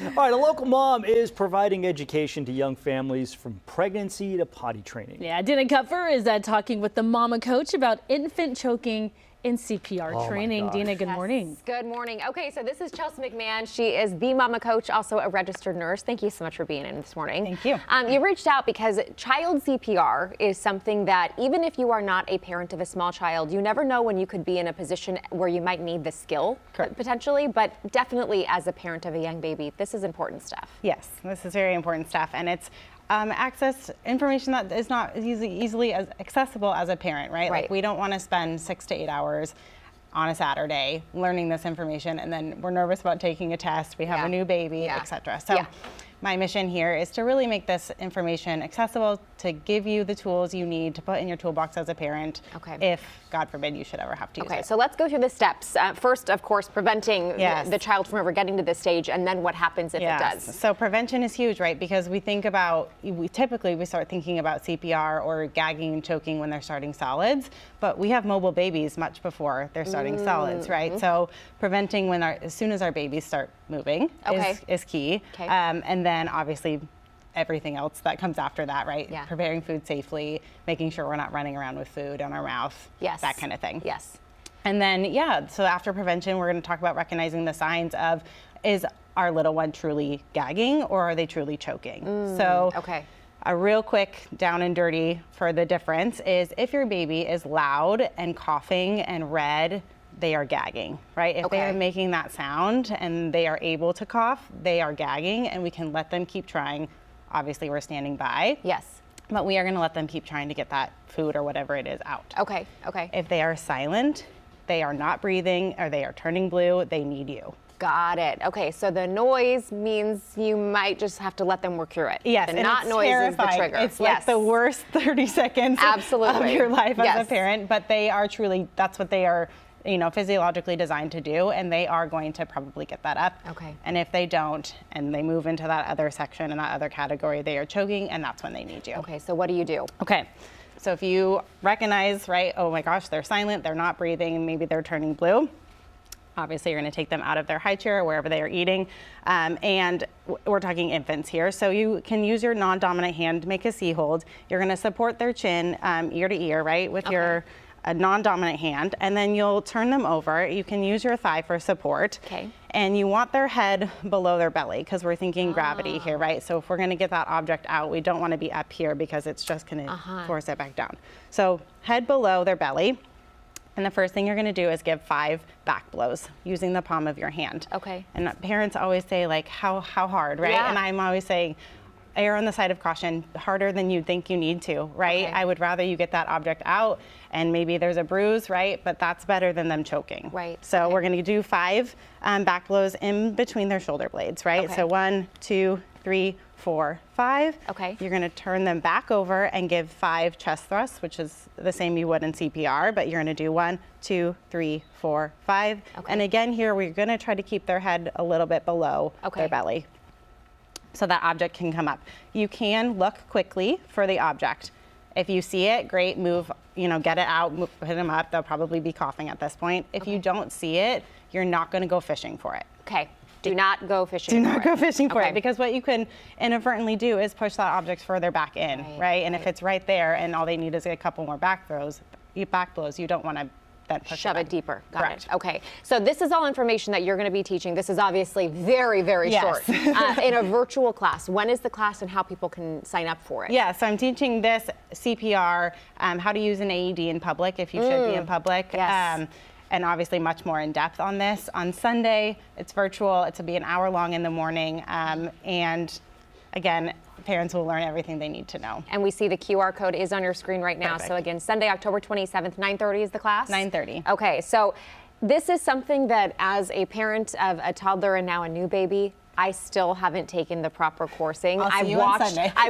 All right, a local mom is providing education to young families from pregnancy to potty training. Yeah, Dina Kupfer is talking with the mama coach about infant choking in CPR training. Dina, good morning. Good morning. Okay, so this is Chelsea McMahon. She is the mama coach, also a registered nurse. Thank you so much for being in this morning. Thank you. You reached out because child CPR is something that even if you are not a parent of a small child, you never know when you could be in a position where you might need the skill potentially, but definitely as a parent of a young baby, this is important stuff. Yes, this is very important stuff, and it's access information that is not easily as accessible as a parent, right? Like we don't want to spend 6 to 8 hours on a Saturday learning this information, and then we're nervous about taking a test, we have a new baby, etc. So my mission here is to really make this information accessible, to give you the tools you need to put in your toolbox as a parent, if, God forbid, you should ever have to use it. So let's go through the steps. First, of course, preventing the child from ever getting to this stage, and then what happens if it does. So prevention is huge, right? Because we think about, typically we start thinking about CPR or gagging and choking when they're starting solids, but we have mobile babies much before they're starting solids, right? So preventing as soon as our babies start moving is key. And then obviously everything else that comes after that, right? Preparing food safely, making sure we're not running around with food in our mouth, that kind of thing. And then, so after prevention, we're going to talk about recognizing the signs of, is our little one truly gagging or are they truly choking? So a real quick down and dirty for the difference is if your baby is loud and coughing and red, they are gagging, right? If they are making that sound and they are able to cough, they are gagging, and we can let them keep trying. Obviously, we're standing by. But we are going to let them keep trying to get that food or whatever it is out. If they are silent, they are not breathing, or they are turning blue, they need you. Got it. Okay, so the noise means you might just have to let them work through it. Yes, the not noise terrifying. Is the trigger. It's like the worst 30 seconds of your life as a parent, but they are truly, that's what they are, physiologically designed to do, and they are going to probably get that up. And if they don't, and they move into that other section and that other category, they are choking, and that's when they need you. So what do you do? So if you recognize, right, oh my gosh, they're silent, they're not breathing, and maybe they're turning blue, obviously you're going to take them out of their high chair or wherever they are eating. And we're talking infants here. So you can use your non-dominant hand to make a C hold. You're going to support their chin ear to ear, right, with your non-dominant hand, and then you'll turn them over. You can use your thigh for support. And you want their head below their belly, because we're thinking gravity here, right? So if we're going to get that object out, we don't want to be up here because it's just going to force it back down. So head below their belly. And the first thing you're going to do is give 5 back blows using the palm of your hand. And parents always say, like, how hard, right? And I'm always saying, err on the side of caution, harder than you think you need to, right? I would rather you get that object out, and maybe there's a bruise, right? But that's better than them choking. So we're going to do 5 back blows in between their shoulder blades, right? So 1, 2, 3, 4, 5. You're going to turn them back over and give 5 chest thrusts, which is the same you would in CPR, but you're going to do 1, 2, 3, 4, 5. And again here, we're going to try to keep their head a little bit below their belly, so that object can come up. You can look quickly for the object. If you see it, great, move, get it out, put them up. They'll probably be coughing at this point. If you don't see it, you're not going to go fishing for it. Do not go fishing for it. Do not go fishing for it, because what you can inadvertently do is push that object further back in, right? And if it's right there and all they need is a couple more back blows, you don't want to then shove it deeper. Got it. Okay. So this is all information that you're going to be teaching. This is obviously very, very short in a virtual class. When is the class and how people can sign up for it? So I'm teaching this CPR, how to use an AED in public if you should be in public. And obviously much more in depth on this. On Sunday, it's virtual. It's will be an hour long in the morning. And again, parents will learn everything they need to know. And we see the QR code is on your screen right now. So again, Sunday, October 27th, 9:30 is the class? 9:30. Okay, so this is something that as a parent of a toddler and now a new baby, I still haven't taken the proper coursing. I've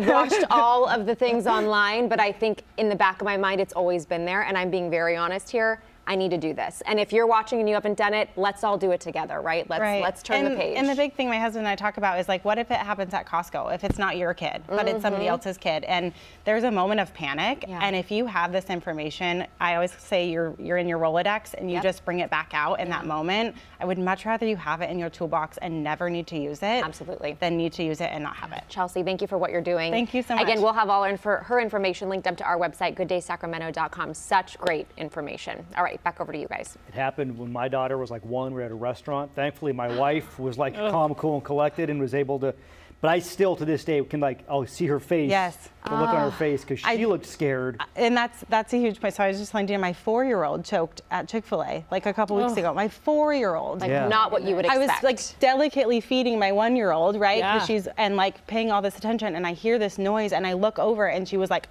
watched all of the things online, but I think in the back of my mind, it's always been there. And I'm being very honest here. I need to do this. And if you're watching and you haven't done it, let's all do it together, right? Let's turn the page. And the big thing my husband and I talk about is like, what if it happens at Costco? If it's not your kid, but it's somebody else's kid, and there's a moment of panic. Yeah. And if you have this information, I always say you're in your Rolodex, and you just bring it back out in that moment. I would much rather you have it in your toolbox and never need to use it. Absolutely. Than need to use it and not have it. Chelsea, thank you for what you're doing. Thank you so much. Again, we'll have all her information linked up to our website, gooddaysacramento.com. Such great information. All right, back over to you guys. It happened when my daughter was like 1. We were at a restaurant. Thankfully, my wife was like calm, cool, and collected, and was able to. But I still, to this day, can I'll see her face. Yes. The look on her face, because she looked scared. And that's a huge point. So I was just telling you, my 4-year-old choked at Chick-fil-A like a couple weeks ago. My 4-year-old. Like not what you would expect. I was like delicately feeding my 1-year-old, right? Yeah. Because she's like paying all this attention, and I hear this noise, and I look over, and she was like,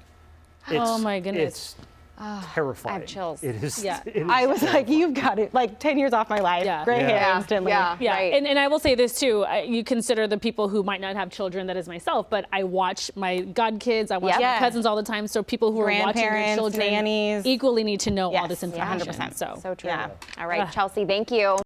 Oh my goodness. It's terrifying. I have chills. It is. Yeah. It is I was like, you've got it. Like 10 years off my life. Yeah. Gray Yeah. hair instantly. Yeah. Yeah, Right. and I will say this too. You consider the people who might not have children, that is myself, but I watch my godkids, I watch my Yeah. cousins all the time. So people who are watching their Grandparents, children nannies. equally need to know all Yes, this yeah, information. 100%. So So true. Yeah. All right, Chelsea, thank you.